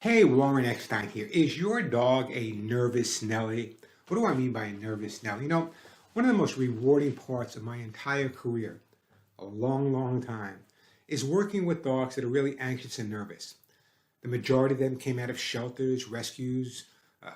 Hey, Warren Eckstein here. Is your dog a nervous Nellie? What do I mean by a nervous Nellie? One of the most rewarding parts of my entire career, a long time, is working with dogs that are really anxious and nervous. The majority of them came out of shelters, rescues,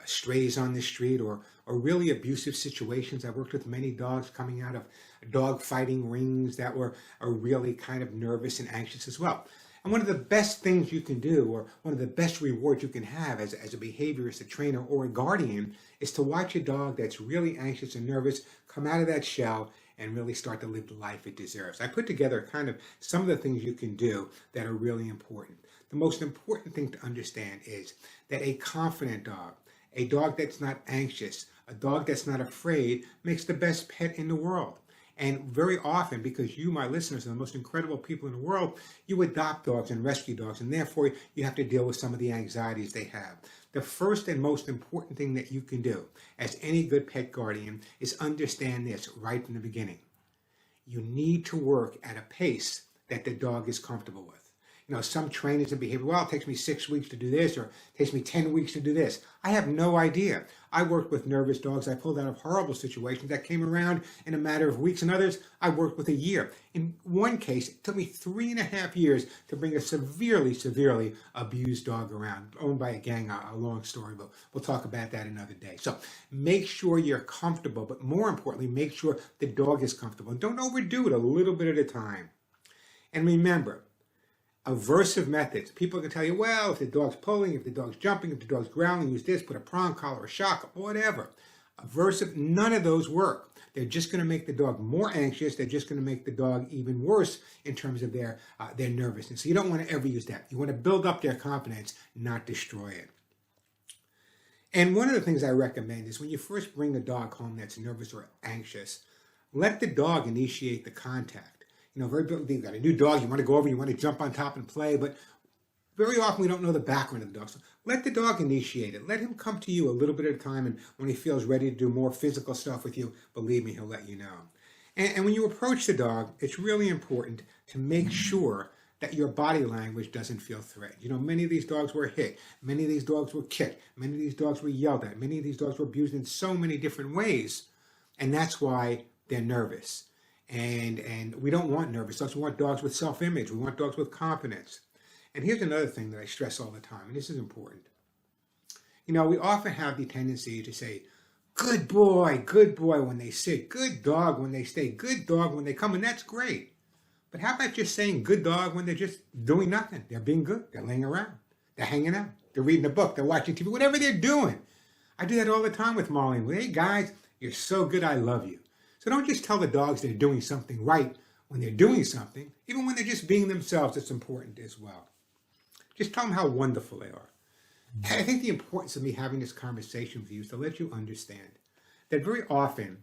strays on the street, or really abusive situations. I worked with many dogs coming out of dog fighting rings that are really kind of nervous and anxious as well. And one of the best things you can do, or one of the best rewards you can have as a behaviorist, a trainer, or a guardian, is to watch a dog that's really anxious and nervous come out of that shell and really start to live the life it deserves. I put together kind of some of the things you can do that are really important. The most important thing to understand is that a confident dog, a dog that's not anxious, a dog that's not afraid, makes the best pet in the world. And very often, because you, my listeners, are the most incredible people in the world, you adopt dogs and rescue dogs, and therefore you have to deal with some of the anxieties they have. The first and most important thing that you can do as any good pet guardian is understand this right from the beginning. You need to work at a pace that the dog is comfortable with. Some trainers and behavior, well, it takes me 6 weeks to do this, or it takes me 10 weeks to do this. I have no idea. I worked with nervous dogs. I pulled out of horrible situations that came around in a matter of weeks, and others I worked with a year. In one case, it took me 3.5 years to bring a severely abused dog around, owned by a gang, a long story, but we'll talk about that another day. So make sure you're comfortable, but more importantly, make sure the dog is comfortable. And don't overdo it, a little bit at a time. And remember, aversive methods. People can tell you, well, if the dog's pulling, if the dog's jumping, if the dog's growling, use this, put a prong collar, a shock, whatever. Aversive, none of those work. They're just going to make the dog more anxious. They're just going to make the dog even worse in terms of their nervousness. So you don't want to ever use that. You want to build up their confidence, not destroy it. And one of the things I recommend is when you first bring a dog home that's nervous or anxious, let the dog initiate the contact. You've got a new dog, you want to go over, you want to jump on top and play, but very often we don't know the background of the dog. So let the dog initiate it. Let him come to you a little bit at a time, and when he feels ready to do more physical stuff with you, believe me, he'll let you know. And when you approach the dog, it's really important to make sure that your body language doesn't feel threatened. Many of these dogs were hit. Many of these dogs were kicked. Many of these dogs were yelled at. Many of these dogs were abused in so many different ways, and that's why they're nervous. And we don't want nervous dogs. We want dogs with self-image. We want dogs with confidence. And here's another thing that I stress all the time, and this is important. We often have the tendency to say, good boy when they sit, good dog when they stay, good dog when they come, and that's great. But how about just saying good dog when they're just doing nothing? They're being good. They're laying around. They're hanging out. They're reading a book. They're watching TV, whatever they're doing. I do that all the time with Molly. Hey, guys, you're so good. I love you. So don't just tell the dogs they're doing something right when they're doing something. Even when they're just being themselves, it's important as well. Just tell them how wonderful they are. And I think the importance of me having this conversation with you is to let you understand that very often,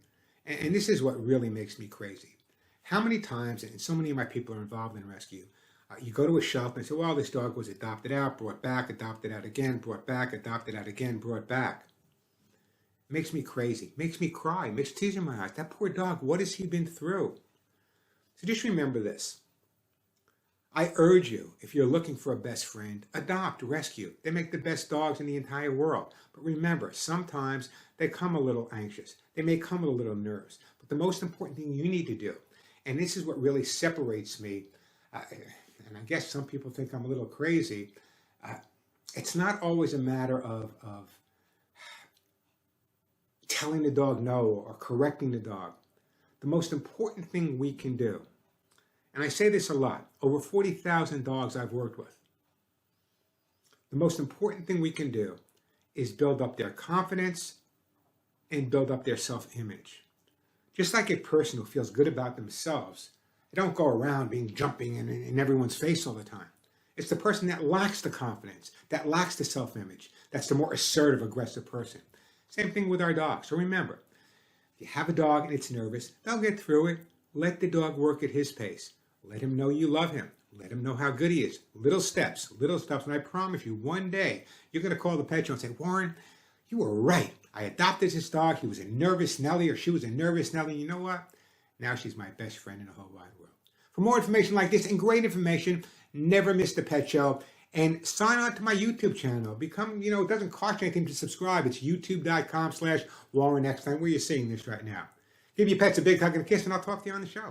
and this is what really makes me crazy, how many times, and so many of my people are involved in rescue, you go to a shelter and say, well, this dog was adopted out, brought back, adopted out again, brought back, adopted out again, brought back. Makes me crazy, makes me cry, makes tears in my eyes. That poor dog, what has he been through? So just remember this. I urge you, if you're looking for a best friend, adopt, rescue. They make the best dogs in the entire world. But remember, sometimes they come a little anxious. They may come with a little nervous. But the most important thing you need to do, and this is what really separates me, and I guess some people think I'm a little crazy, it's not always a matter of telling the dog no or correcting the dog. The most important thing we can do, and I say this a lot, over 40,000 dogs I've worked with, the most important thing we can do is build up their confidence and build up their self-image. Just like a person who feels good about themselves, they don't go around jumping in everyone's face all the time. It's the person that lacks the confidence, that lacks the self-image, that's the more assertive, aggressive person. Same thing with our dogs. So remember, if you have a dog and it's nervous, they'll get through it. Let the dog work at his pace. Let him know you love him. Let him know how good he is. Little steps. And I promise you, one day, you're going to call the pet show and say, Warren, you were right. I adopted this dog. He was a nervous Nellie, or she was a nervous Nellie. You know what? Now she's my best friend in the whole wide world. For more information like this and great information, never miss the pet show. And sign on to my YouTube channel. Become, it doesn't cost you anything to subscribe. It's youtube.com/Warren Eckstein, where you're seeing this right now. Give your pets a big hug and a kiss, and I'll talk to you on the show.